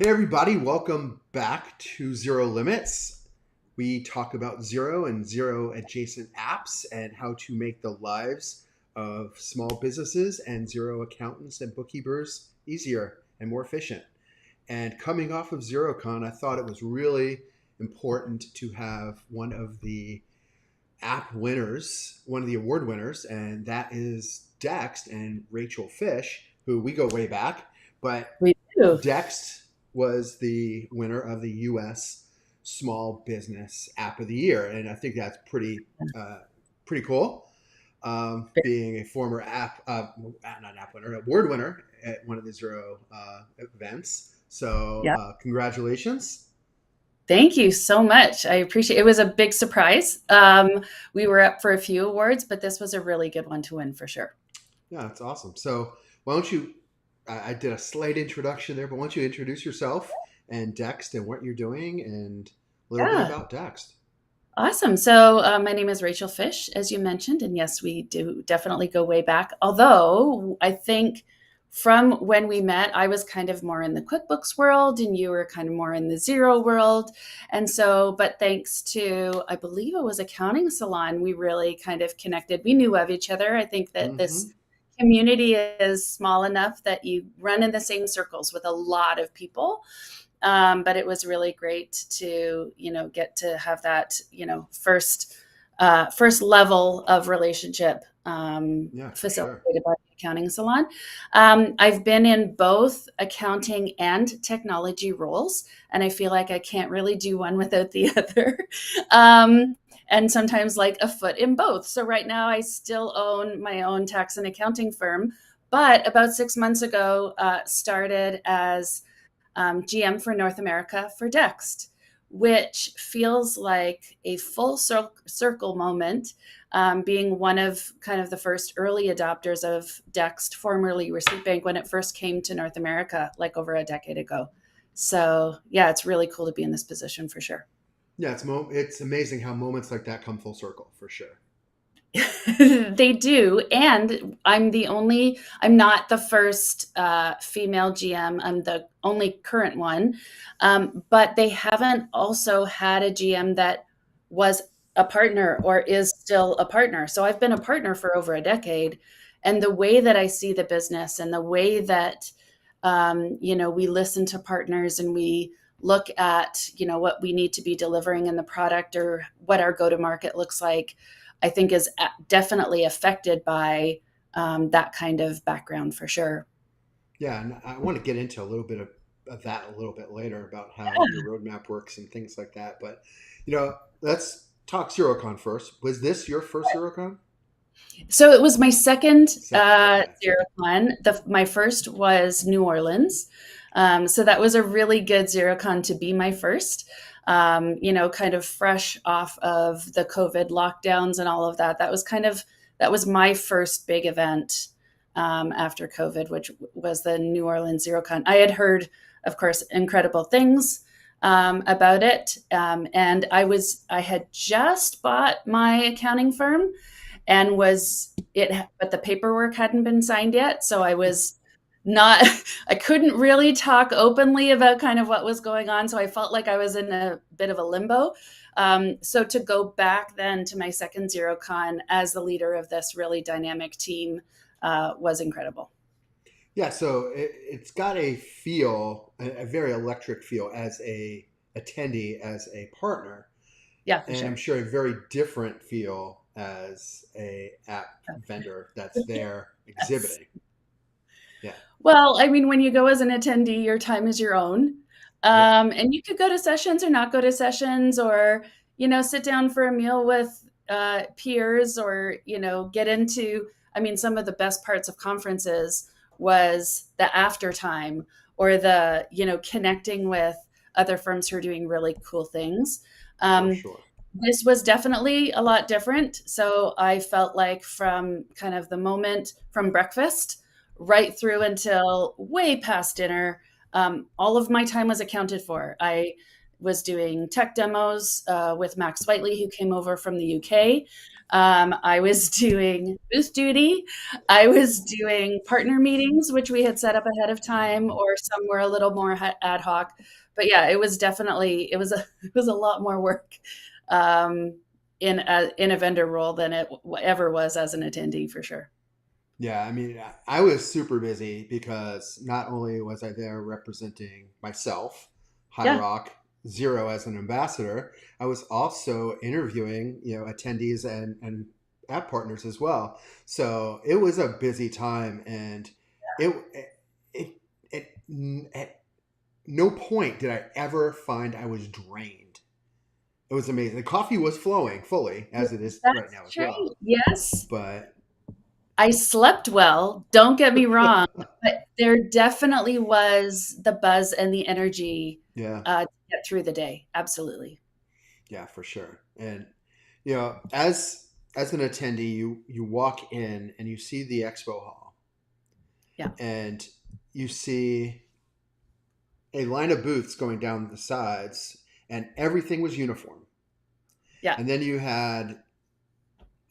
Hey everybody, welcome back to Xero Limits. We talk about Xero and Xero adjacent apps and how to make the lives of small businesses and Xero accountants and bookkeepers easier and more efficient. And coming off of Xerocon, I thought it was really important to have one of the app winners, one of the award winners, and that is Dext and Rachel Fisch, who we go way back. But We do. Dext was the winner of the U.S. Small Business App of the Year, and I think that's pretty cool. Being a former not app winner, award winner at one of the Xero events. So Yeah. congratulations. Thank you so much. I appreciate it. It was a big surprise. We were up for a few awards, but this was a really good one to win for sure. Yeah, that's awesome. So why don't you? I did a slight introduction there, but why don't you introduce yourself and Dext and what you're doing and a little bit Yeah. about Dext? Awesome. So, my name is Rachel Fisch, as you mentioned. And yes, we do definitely go way back. Although I think from when we met, I was kind of more in the QuickBooks world and you were kind of more in the Xero world. And so, but thanks to, I believe it was Accounting Salon, we really kind of connected. We knew of each other. I think that Mm-hmm. this community is small enough that you run in the same circles with a lot of people. But it was really great to, get to have that, first level of relationship Yeah, for sure. facilitated by the accounting salon. I've been in both accounting and technology roles, and I feel like I can't really do one without the other. And sometimes like a foot in both. So right now I still own my own tax and accounting firm, but about 6 months ago, started as GM for North America for Dext, which feels like a full circle moment, being one of kind of the first early adopters of Dext, formerly Receipt Bank, when it first came to North America, like over a decade ago. So, yeah, it's really cool to be in this position for sure. Yeah, it's amazing how moments like that come full circle for sure. They do. And I'm not the first female GM. I'm the only current one. But they haven't also had a GM that was a partner or is still a partner. So I've been a partner for over a decade. And the way that I see the business and the way that, we listen to partners and we look at, what we need to be delivering in the product or what our go to market looks like, I think is definitely affected by that kind of background for sure. Yeah, and I want to get into a little bit of that a little bit later about how your Yeah. roadmap works and things like that. But let's talk Xerocon first. Was this your first Xerocon? So it was my second Second. Okay. Xerocon. My first was New Orleans. So that was a really good Xerocon to be my first. Kind of fresh off of the COVID lockdowns and all of that. That was my first big event after COVID, which was the New Orleans Xerocon. I had heard, of course, incredible things about it, and I had just bought my accounting firm and was it but the paperwork hadn't been signed yet, so I was not I couldn't really talk openly about kind of what was going on, so I felt like I was in a bit of a limbo. So to go back then to my second Xerocon as the leader of this really dynamic team was incredible. Yeah, so it's got a feel, a very electric feel as a attendee, as a partner, Yeah, for and I'm sure. sure a very different feel as a app vendor that's there Yes. exhibiting. Yeah. Well, I mean, when you go as an attendee, your time is your own. Yep. And you could go to sessions or not go to sessions or, sit down for a meal with peers or, get into, I mean, some of the best parts of conferences was the after time or the, connecting with other firms who are doing really cool things. For Um, sure. this was definitely a lot different. So I felt like from kind of the moment from breakfast right through until way past dinner, all of my time was accounted for. I was doing tech demos with Max Whiteley, who came over from the UK. I was doing booth duty. I was doing partner meetings, which we had set up ahead of time, or some were a little more ad hoc. But yeah, it was definitely it was a lot more work in a vendor role than it ever was as an attendee, for sure. Yeah, I mean, I was super busy because not only was I there representing myself, High Yeah. Rock, Xero as an ambassador, I was also interviewing, attendees and app partners as well. So it was a busy time, and it it, at no point did I ever find I was drained. It was amazing. The coffee was flowing fully, as it is right That's now as true. well. Yes. But I slept well, don't get me wrong, but there definitely was the buzz and the energy yeah. to get through the day. Absolutely. Yeah, for sure. And as an attendee, you walk in and you see the expo hall, Yeah. and you see a line of booths going down the sides, and everything was uniform. Yeah. And then you had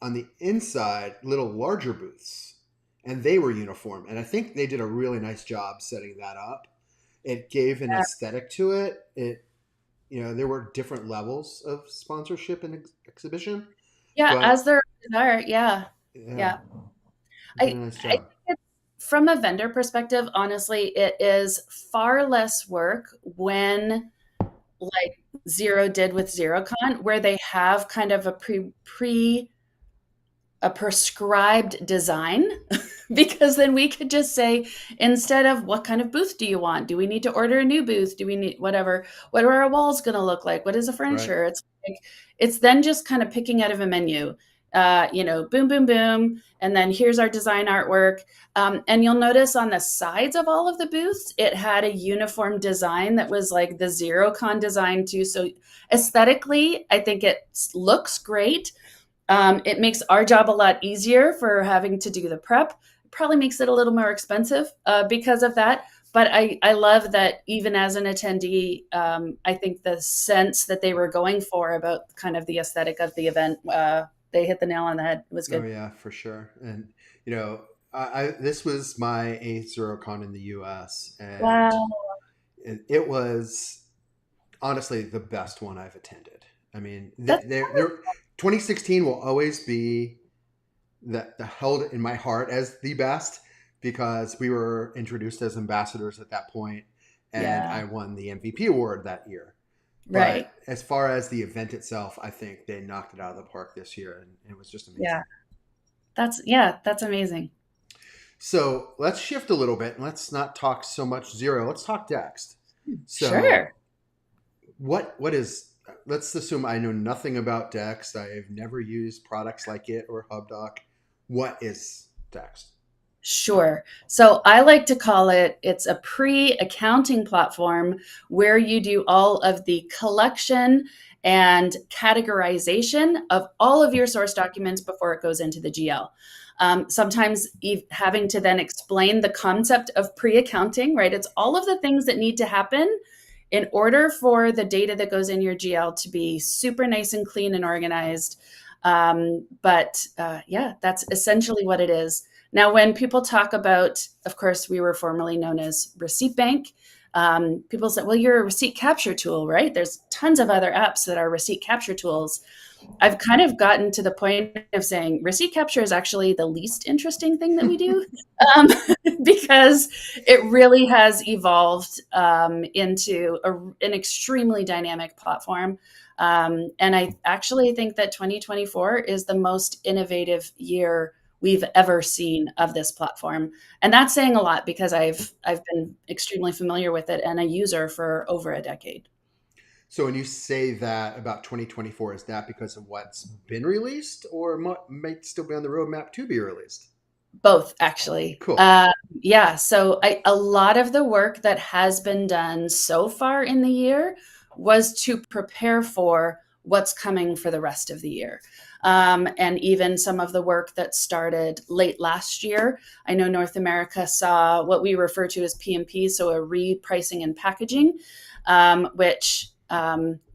on the inside little larger booths, and they were uniform. And I think they did a really nice job setting that up. It gave an Yeah. aesthetic to it. There were different levels of sponsorship and exhibition, Yeah, as but there are. Yeah. yeah, Yeah. did a I nice I think job. from a vendor perspective, honestly, it is far less work when like Xero did with Xerocon, where they have kind of a prescribed design because then we could just say, instead of what kind of booth do you want, do we need to order a new booth, do we need whatever, what are our walls going to look like, what is the Right. furniture, it's like, it's then just kind of picking out of a menu, boom boom boom, and then here's our design artwork. And you'll notice on the sides of all of the booths it had a uniform design that was like the Xerocon design too, so aesthetically I think it looks great. It makes our job a lot easier for having to do the prep. It probably makes it a little more expensive because of that. But I love that even as an attendee, I think the sense that they were going for about kind of the aesthetic of the event, they hit the nail on the head. It was Oh good. yeah, for sure. And this was my eighth Xerocon in the U.S. and Wow. it was honestly the best one I've attended. I mean, That's 2016 will always be the held in my heart as the best because we were introduced as ambassadors at that point, and yeah, I won the MVP award that year. right. But as far as the event itself, I think they knocked it out of the park this year, and it was just Yeah, amazing. that's amazing. So let's shift a little bit and let's not talk so much Xero. Let's talk Dext. So Sure. what is? Let's assume I know nothing about Dext. I have never used products like it or HubDoc. What is Dext? Sure. So I like to call it's a pre-accounting platform where you do all of the collection and categorization of all of your source documents before it goes into the GL. Sometimes having to then explain the concept of pre-accounting, right? It's all of the things that need to happen in order for the data that goes in your GL to be super nice and clean and organized. But yeah, that's essentially what it is. Now, when people talk about, of course, we were formerly known as Receipt Bank. People say, well, you're a receipt capture tool, right? There's tons of other apps that are receipt capture tools. I've kind of gotten to the point of saying receipt capture is actually the least interesting thing that we do um, because it really has evolved into an extremely dynamic platform. And I actually think that 2024 is the most innovative year we've ever seen of this platform. And that's saying a lot because I've been extremely familiar with it and a user for over a decade. So when you say that about 2024, is that because of what's been released or might still be on the roadmap to be released? Both, actually. Cool. Yeah, so a lot of the work that has been done so far in the year was to prepare for what's coming for the rest of the year. And even some of the work that started late last year. I know North America saw what we refer to as PMP, so a repricing and packaging, which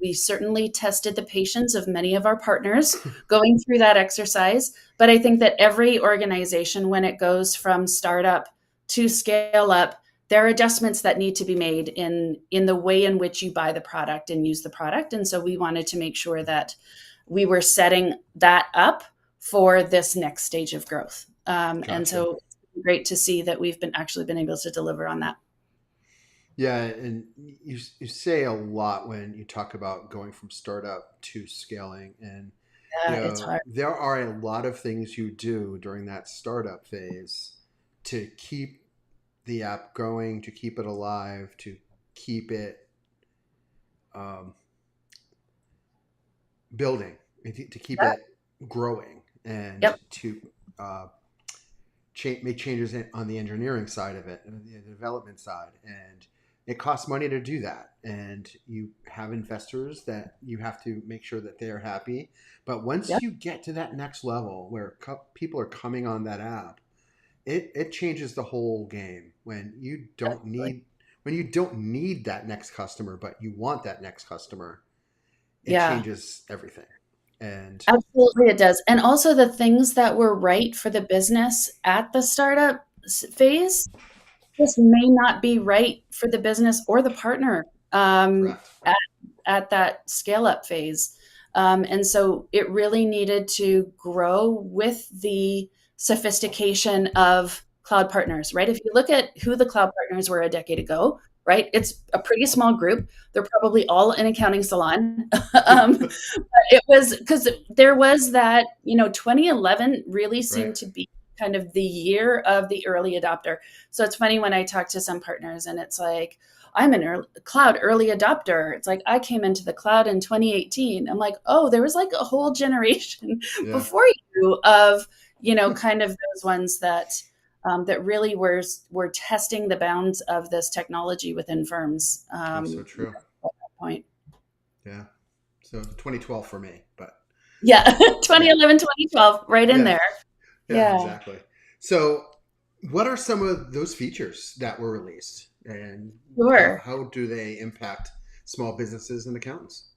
We certainly tested the patience of many of our partners going through that exercise. But I think that every organization, when it goes from startup to scale up, there are adjustments that need to be made in the way in which you buy the product and use the product. And so we wanted to make sure that we were setting that up for this next stage of growth. And Gotcha. so it's great to see that we've been able to deliver on that. Yeah, and you say a lot when you talk about going from startup to scaling, and Yeah, it's hard. there are a lot of things you do during that startup phase to keep the app going, to keep it alive, to keep it um, building, to keep Yeah. it growing, and Yep. to uh, make changes on the engineering side of it and the development side. And it costs money to do that. And you have investors that you have to make sure that they're happy. But once Yep. you get to that next level where people are coming on that app, it changes the whole game when you don't need that next customer, but you want that next customer, it Yeah. changes everything. And Absolutely, it does. And also the things that were right for the business at the startup phase just may not be right for the business or the partner correct. at that scale up phase. And so it really needed to grow with the sophistication of cloud partners, right? If you look at who the cloud partners were a decade ago, right, it's a pretty small group. They're probably all in accounting salon. um, it was because there was that, 2011 really Right. seemed to be kind of the year of the early adopter. So it's funny when I talk to some partners and it's like, I'm an cloud early adopter. It's like, I came into the cloud in 2018. I'm like, oh, there was like a whole generation Yeah. before you of, kind of those ones that really were testing the bounds of this technology within firms That's so true. at that point. Yeah. So 2012 for me, but Yeah, yeah, 2011, 2012, right in yeah, there. yeah, Yeah, exactly. So, what are some of those features that were released, and how sure. how do they impact small businesses and accountants?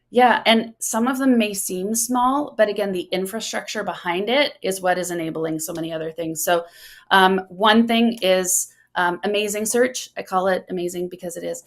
Yeah, and some of them may seem small, but again, the infrastructure behind it is what is enabling so many other things. So, one thing is amazing search. I call it amazing because it is.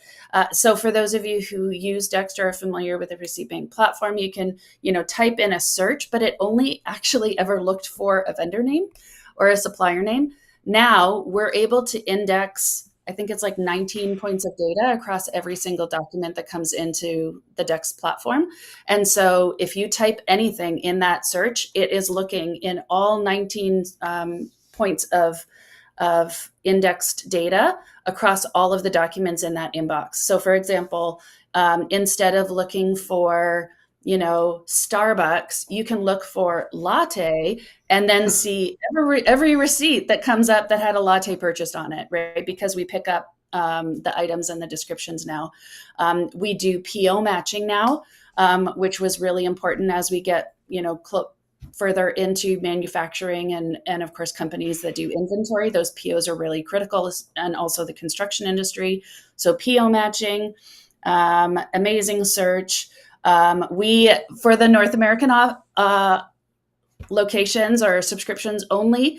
So, for those of you who use Dext or are familiar with the receipt bank platform, you can, type in a search, but it only actually ever looked for a vendor name or a supplier name. Now we're able to index, I think it's like 19 points of data across every single document that comes into the Dex platform. And so if you type anything in that search, it is looking in all 19 points of indexed data across all of the documents in that inbox. So, for example, instead of looking for, Starbucks, you can look for latte and then see every receipt that comes up that had a latte purchased on it, right? Because we pick up the items and the descriptions now. We do PO matching now, which was really important as we get, further into manufacturing and of course companies that do inventory. Those POs are really critical, and also the construction industry. So PO matching, amazing search. We for the North American locations or subscriptions only.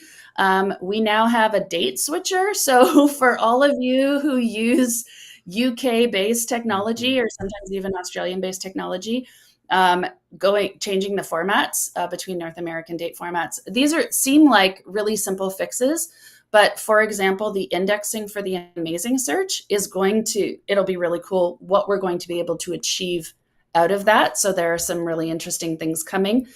We now have a date switcher. So for all of you who use UK based Hmm. technology or sometimes even Australian based technology, changing the formats between North American date formats. These seem like really simple fixes, but for example, the indexing for the amazing search it'll be really cool what we're going to be able to achieve out of that. So there are some really interesting things coming.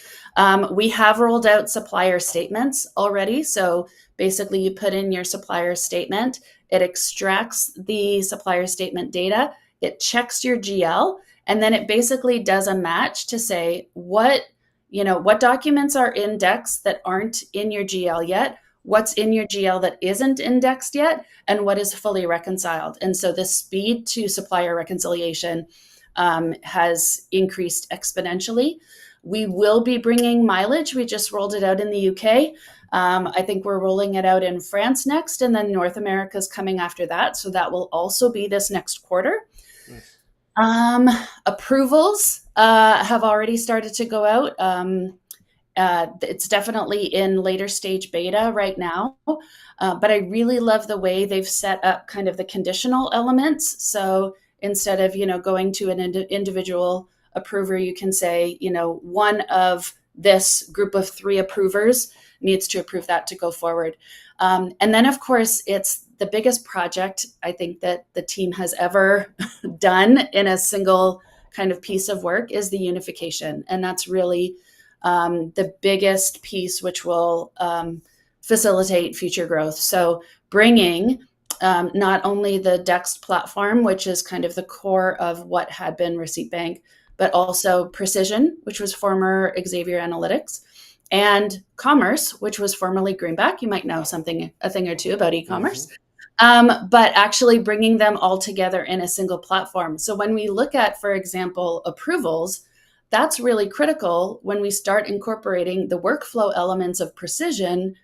We have rolled out supplier statements already. So basically, you put in your supplier statement, it extracts the supplier statement data, it checks your GL, and then it basically does a match to say what documents are indexed that aren't in your GL yet, what's in your GL that isn't indexed yet, and what is fully reconciled. And so the speed to supplier reconciliation has increased exponentially. We will be bringing mileage. We just rolled it out in the UK. I think we're rolling it out in France next, and then North America is coming after that. So that will also be this next quarter. Nice. Um, Approvals have already started to go out. It's definitely in later stage beta right now, but I really love the way they've set up kind of the conditional elements. So instead of going to an individual approver, you can say one of this group of three approvers needs to approve that to go forward. And then of course it's the biggest project I think that the team has ever done in a single kind of piece of work is the unification, and that's really the biggest piece which will facilitate future growth. So bringing not only the Dext platform, which is kind of the core of what had been Receipt Bank, but also Precision, which was former Xavier Analytics, and Commerce, which was formerly Greenback. You might know a thing or two about Mm-hmm. e-commerce. But actually bringing them all together in a single platform. So when we look at, for example, approvals, that's really critical when we start incorporating the workflow elements of Precision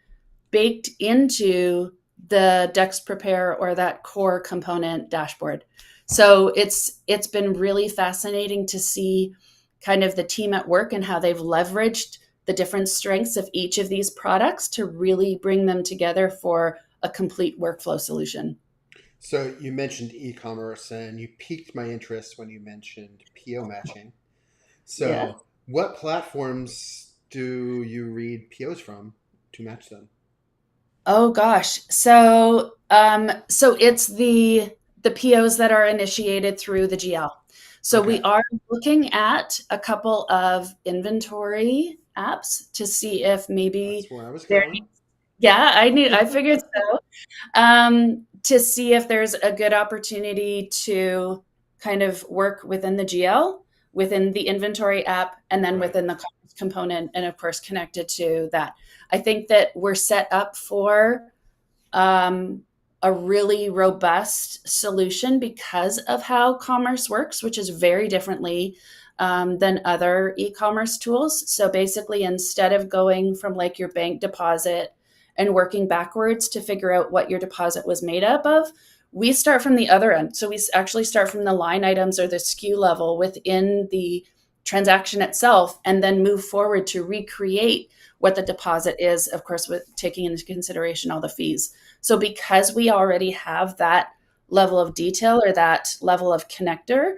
baked into the Dex Prepare or that core component dashboard. So it's been really fascinating to see kind of the team at work and how they've leveraged the different strengths of each of these products to really bring them together for a complete workflow solution. So you mentioned e-commerce, and you piqued my interest when you mentioned PO matching. Yeah. So, what platforms do you read POs from to match them? Oh gosh. So it's the POs that are initiated through the GL. So we Okay, are looking at a couple of inventory apps to see if that's maybe where I was there. going. Yeah, I figured so. To see if there's a good opportunity to kind of work within the GL, within the inventory app, and then Right. within the commerce component, and of course connected to that. I think that we're set up for um, a really robust solution because of how commerce works, which is very differently than other e-commerce tools. So basically, instead of going from like your bank deposit and working backwards to figure out what your deposit was made up of, we start from the other end. So we actually start from the line items or the SKU level within the transaction itself and then move forward to recreate what the deposit is, of course, with taking into consideration all the fees. So because we already have that level of detail or that level of connector,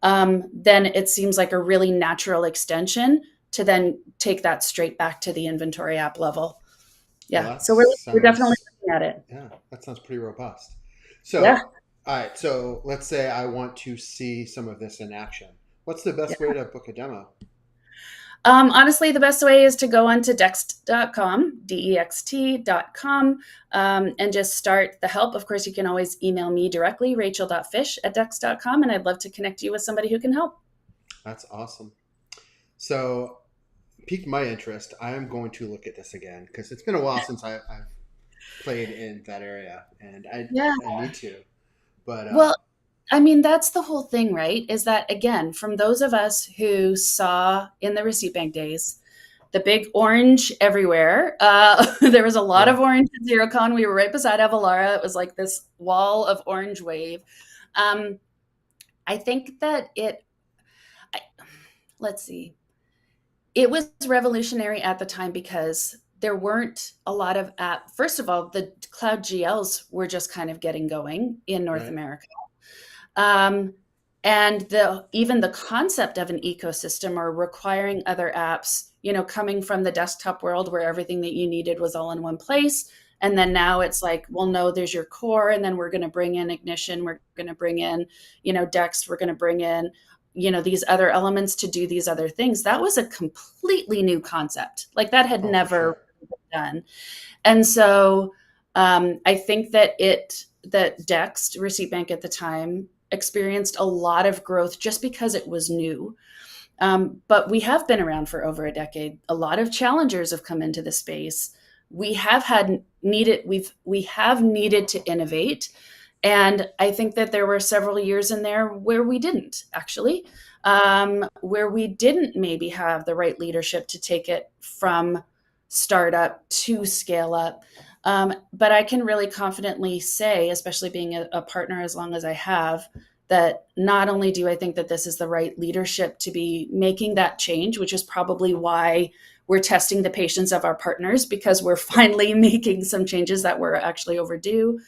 then it seems like a really natural extension to then take that straight back to the inventory app level. Well, Yeah. that So we're definitely sounds, looking at it. yeah, that sounds pretty robust. Yeah. So, all right, so let's say I want to see some of this in action. What's the Yeah. best way to book a demo? Honestly, the best way is to go onto dext.com, dext.com, and just start the help. Of course, you can always email me directly, rachel.fisch@dext.com, and I'd love to connect you with somebody who can help. That's awesome. So, piqued my interest. I am going to look at this again because it's been a while since I've played in that area, and Yeah. I need to. But Well, I mean, that's the whole thing, right? Is that, again, from those of us who saw in the receipt bank days, the big orange everywhere. There was a lot yeah, of orange at Xerocon. We were right beside Avalara. It was like this wall of orange wave. Um, I think that I, let's see, it was revolutionary at the time because there weren't a lot of first of all, the cloud GLs were just kind of getting going in North right. America. Um, and even the concept of an ecosystem or requiring other apps, coming from the desktop world where everything that you needed was all in one place. And then now it's like, well, no, there's your core. And then we're going to bring in Ignition. We're going to bring in, Dex. We're going to bring in, these other elements to do these other things. That was a completely new concept. Like that had Oh, for never sure. been done. And so I think that Dext, Receipt Bank at the time, experienced a lot of growth just because it was new. But we have been around for over a decade. A lot of challengers have come into the space. We have needed to innovate, and I think that there were several years in there where we didn't actually, where we didn't maybe have the right leadership to take it from startup to scale up. But I can really confidently say, especially being a partner as long as I have, that not only do I think that this is the right leadership to be making that change, which is probably why we're testing the patience of our partners, because we're finally making some changes that were actually overdue,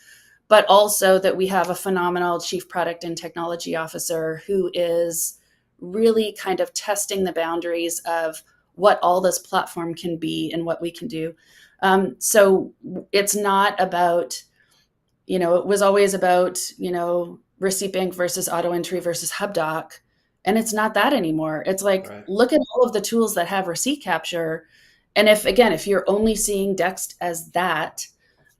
but also that we have a phenomenal chief product and technology officer who is really kind of testing the boundaries of what all this platform can be and what we can do. So it's not about, it was always about, Receipt Bank versus auto entry versus HubDoc. And it's not that anymore. It's like, Right. look at all of the tools that have receipt capture. And if you're only seeing Dext as that,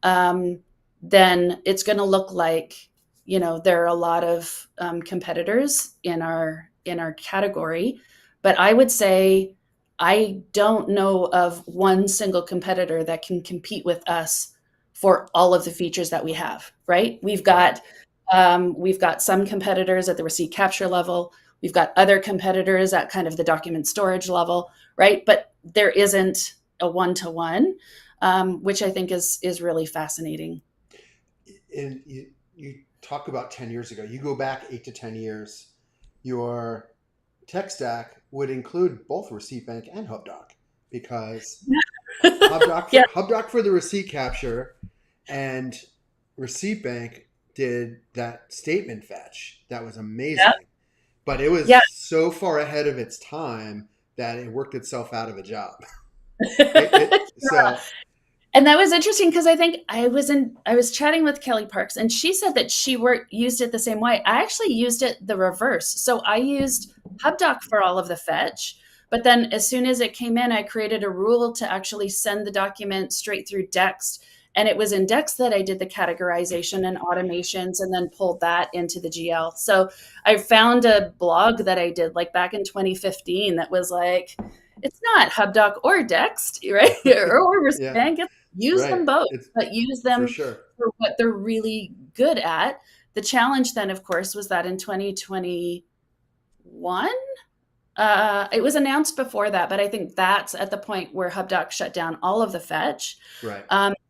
um, then it's going to look like, there are a lot of competitors in our category. But I would say I don't know of one single competitor that can compete with us for all of the features that we have, right? Right. We've got some competitors at the receipt capture level. We've got other competitors at kind of the document storage level, right? But there isn't a one-to-one, which I think is really fascinating. And you talk about 10 years ago, you go back 8 to 10 years, your tech stack would include both Receipt Bank and HubDoc, because Yeah, HubDoc for the receipt capture, and Receipt Bank did that statement fetch. That was yeah, amazing. But it was yeah. so far ahead of its time that it worked itself out of a job. So And that was interesting because I think I was chatting with Kelly Parks, and she said that she used it the same way. I actually used it the reverse. So I used HubDoc for all of the fetch, but then as soon as it came in, I created a rule to actually send the document straight through Dext. And it was in Dext that I did the categorization and automations and then pulled that into the GL. So I found a blog that I did like back in 2015 that was like, it's not HubDoc or Dext, right? or yeah, Bank. Use them right. both, It's but use for them sure. for what they're really good at. The challenge then, of course, was that in 2021, it was announced before that, but I think that's at the point where HubDoc shut down all of the fetch. Right.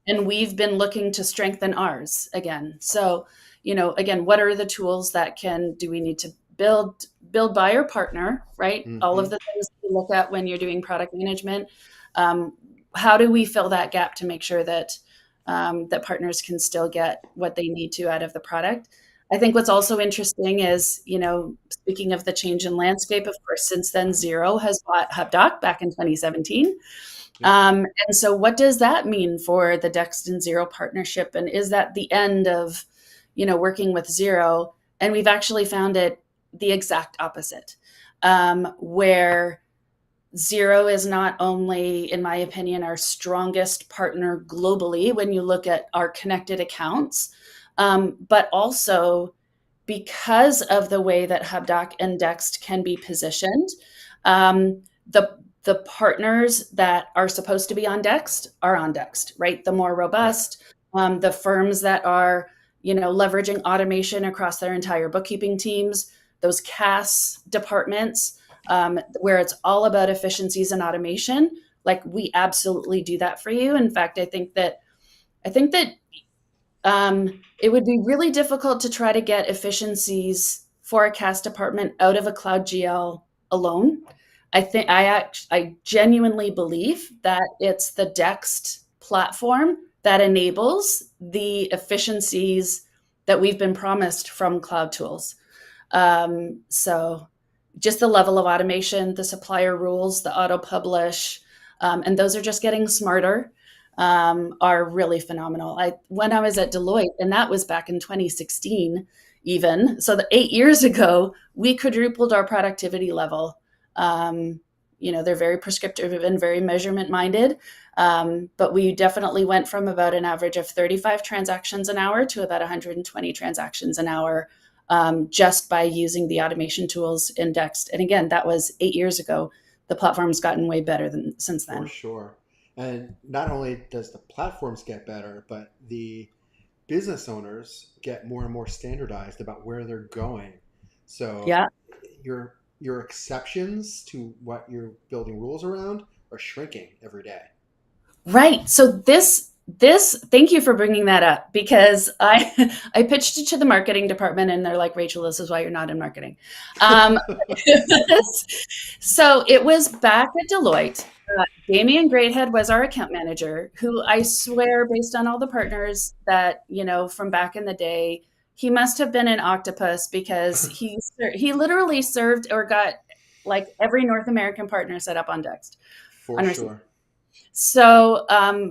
And we've been looking to strengthen ours again. So, again, what are the tools that do we need to build by or partner, right? All of Hmm. the things you look at when you're doing product management. Um, how do we fill that gap to make sure that partners can still get what they need to out of the product? I think what's also interesting is, speaking of the change in landscape, of course, since then, Xero has bought HubDoc back in 2017. Yep. And so, what does that mean for the Dext and Xero partnership? And is that the end of, working with Xero? And we've actually found it the exact opposite, where Xero is not only, in my opinion, our strongest partner globally when you look at our connected accounts, but also because of the way that HubDoc and Dext can be positioned, the partners that are supposed to be on Dext are on Dext, right? The more Right. robust, the firms that are, leveraging automation across their entire bookkeeping teams, those CAS departments, where it's all about efficiencies and automation. Like we absolutely do that for you. In fact, I think that it would be really difficult to try to get efficiencies for a CAS department out of a cloud GL alone. I genuinely believe that it's the Dext platform that enables the efficiencies that we've been promised from cloud tools. So just the level of automation, the supplier rules, the auto publish, and those are just getting smarter, are really phenomenal. When I was at Deloitte, and that was back in 2016, even so, 8 years ago, we quadrupled our productivity level. They're very prescriptive and very measurement minded, but we definitely went from about an average of 35 transactions an hour to about 120 transactions an hour, just by using the automation tools in Dext. And again, that was 8 years ago. The platform's gotten way better since For then. sure. And not only does the platforms get better, but the business owners get more and more standardized about where they're going. So Yeah. your exceptions to what you're building rules around are shrinking every day. Right. So Thank you for bringing that up, because I pitched it to the marketing department and they're like, Rachel, this is why you're not in marketing. Um, so it was back at Deloitte. Damian Greathead was our account manager, who I swear, based on all the partners that, from back in the day, he must have been an octopus, because he literally served or got like every North American partner set up on Dext For on receipt. sure. So,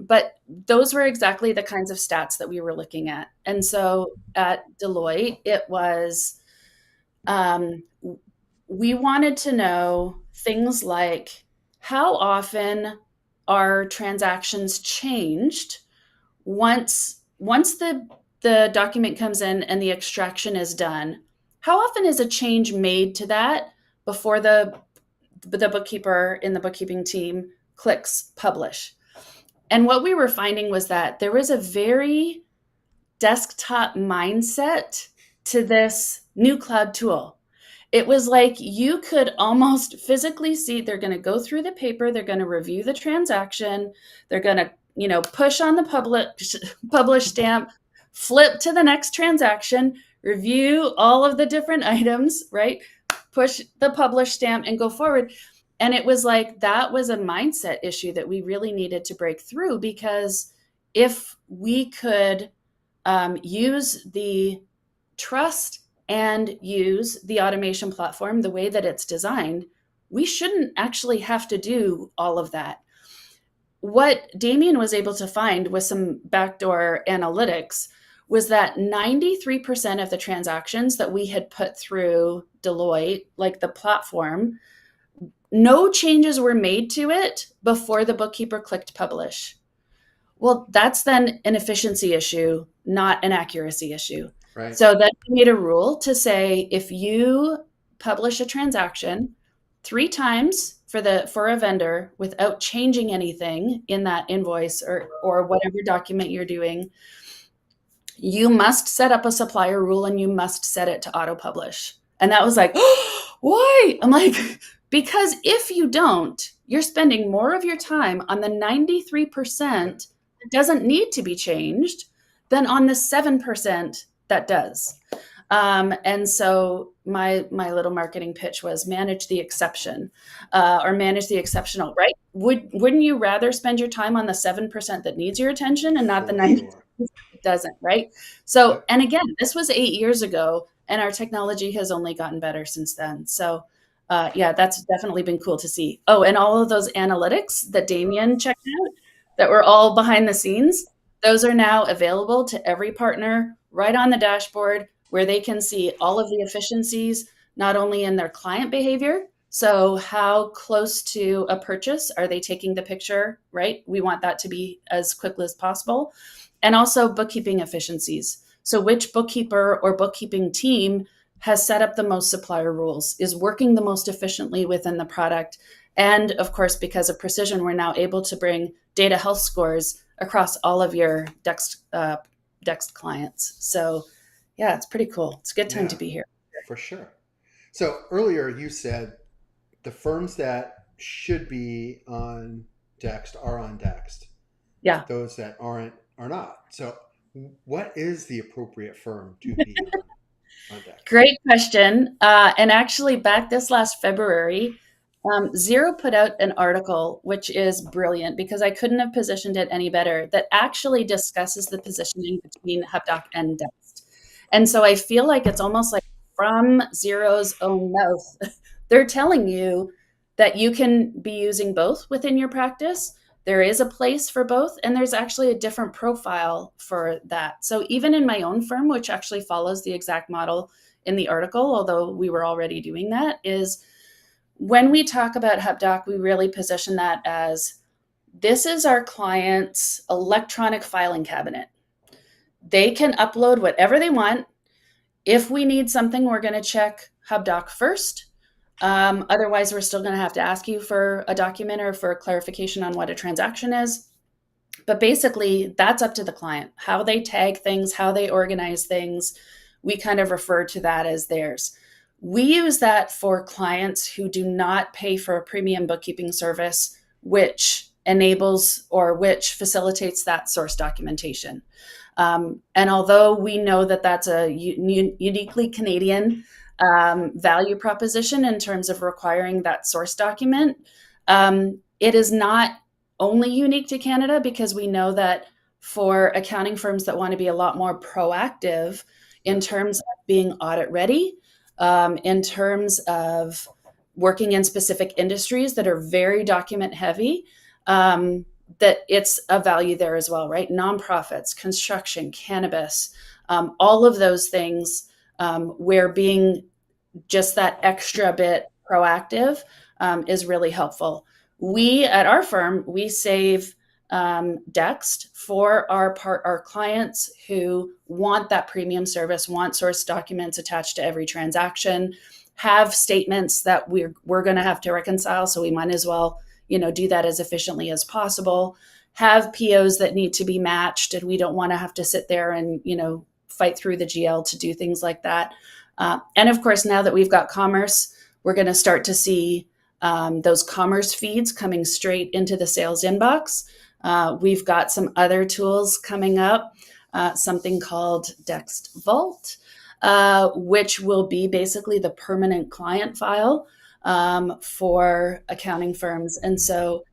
but those were exactly the kinds of stats that we were looking at. And so at Deloitte, it was, um, we wanted to know things like how often are transactions changed once the document comes in and the extraction is done. How often is a change made to that before the bookkeeper in the bookkeeping team clicks publish? And what we were finding was that there was a very desktop mindset to this new cloud tool. It was like you could almost physically see they're going to go through the paper, they're going to review the transaction, they're going to, push on the publish stamp, flip to the next transaction, review all of the different items, right? Push the publish stamp and go forward. And it was like that was a mindset issue that we really needed to break through, because if we could use the trust and use the automation platform the way that it's designed, we shouldn't actually have to do all of that. What Damien was able to find with some backdoor analytics was that 93% of the transactions that we had put through Deloitte, like the platform, no changes were made to it before the bookkeeper clicked publish. Well, that's then an efficiency issue, not an accuracy issue. Right. So then we made a rule to say if you publish a transaction 3 times for a vendor without changing anything in that invoice or whatever document you're doing, you must set up a supplier rule and you must set it to auto publish. And that was like, oh, why? I'm like, because if you don't, you're spending more of your time on the 93% that doesn't need to be changed than on the 7% that does. And so my little marketing pitch was manage the exception, or manage the exceptional, right? Wouldn't you rather spend your time on the 7% that needs your attention and not the For 90% sure. that doesn't, right? So, Yep. and again, this was 8 years ago, and our technology has only gotten better since then. So, yeah, that's definitely been cool to see. Oh, and all of those analytics that Damien checked out that were all behind the scenes, those are now available to every partner right on the dashboard, where they can see all of the efficiencies, not only in their client behavior. So, how close to a purchase are they taking the picture, right? We want that to be as quickly as possible. And also bookkeeping efficiencies. So, which bookkeeper or bookkeeping team has set up the most supplier rules, is working the most efficiently within the product. And of course, because of precision, we're now able to bring data health scores across all of your Dext clients. So, yeah, it's pretty cool. It's a good time Yeah, to be here. for sure. So earlier you said the firms that should be on Dext are on Dext. Yeah. Those that aren't are not. So what is the appropriate firm to be on Dext? Great question. And actually, back this last February, Xero put out an article, which is brilliant because I couldn't have positioned it any better, that actually discusses the positioning between HubDoc and Dext. And so I feel like it's almost like from Xero's own mouth, they're telling you that you can be using both within your practice. There is a place for both, and there's actually a different profile for that. So even in my own firm, which actually follows the exact model in the article, although we were already doing that, is when we talk about HubDoc, we really position that as this is our client's electronic filing cabinet. They can upload whatever they want. If we need something, we're going to check HubDoc first. Otherwise, we're still going to have to ask you for a document or for clarification on what a transaction is. But basically, that's up to the client. How they tag things, how they organize things, we kind of refer to that as theirs. We use that for clients who do not pay for a premium bookkeeping service, which enables or which facilitates that source documentation. And although we know that that's a uniquely Canadian value proposition in terms of requiring that source document, it is not only unique to Canada, because we know that for accounting firms that want to be a lot more proactive in terms of being audit ready, in terms of working in specific industries that are very document heavy, that it's a value there as well, right? Nonprofits, construction, cannabis, all of those things, where being just that extra bit proactive is really helpful. We at our firm, we save Dext for our clients who want that premium service, want source documents attached to every transaction, have statements that we're going to have to reconcile, so we might as well do that as efficiently as possible. Have POs that need to be matched, and we don't want to have to sit there and fight through the GL to do things like that. And of course, now that we've got commerce, we're going to start to see those commerce feeds coming straight into the sales inbox. We've got some other tools coming up, something called Dext Vault, which will be basically the permanent client file for accounting firms. And so,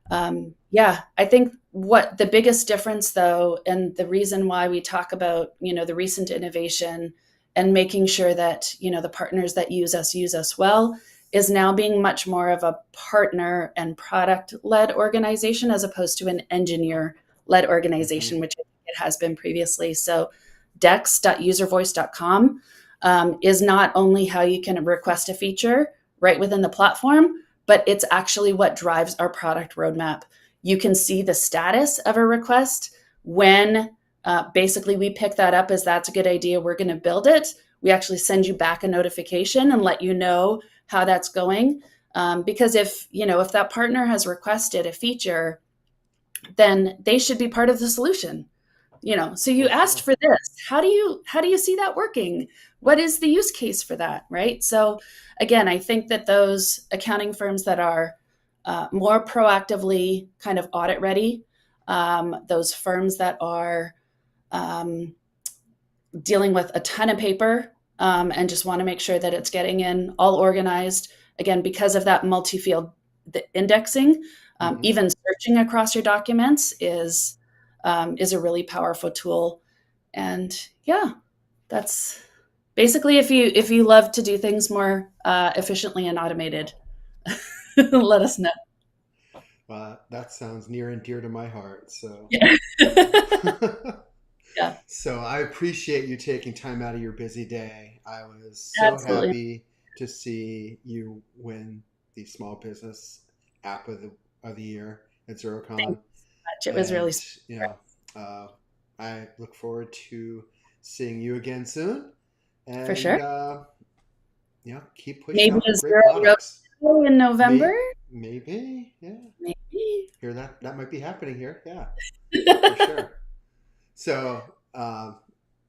I think what the biggest difference, though, and the reason why we talk about, the recent innovation and making sure that, the partners that use us well, is now being much more of a partner and product-led organization as opposed to an engineer-led organization, which it has been previously. So dex.uservoice.com is not only how you can request a feature right within the platform, but it's actually what drives our product roadmap. You can see the status of a request when basically we pick that up as that's a good idea, we're going to build it. We actually send you back a notification and let you know how that's going. Because if that partner has requested a feature, then they should be part of the solution. So you asked for this. How do you see that working? What is the use case for that, right? So again, I think that those accounting firms that are more proactively kind of audit ready, those firms that are dealing with a ton of paper and just want to make sure that it's getting in all organized, again, because of that multi-field indexing, even searching across your documents is a really powerful tool. And that's basically, if you love to do things more efficiently and automated, let us know. That sounds near and dear to my heart. So, Yeah. Yeah, so I appreciate you taking time out of your busy day. I was so absolutely. happy to see you win the Small Business App of the Year at Thank Xerocon, you so much. It was really and uh, I look forward to seeing you again soon. for And sure. keep pushing Maybe out a great zero products. road in November. Maybe, yeah. Maybe. Hear that might be happening here. Yeah, for sure. So,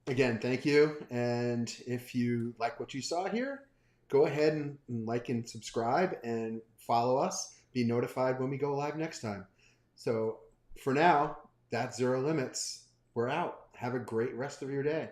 again, thank you. And if you like what you saw here, go ahead and like and subscribe and follow us. Be notified when we go live next time. So, for now, that's Zero Limits. We're out. Have a great rest of your day.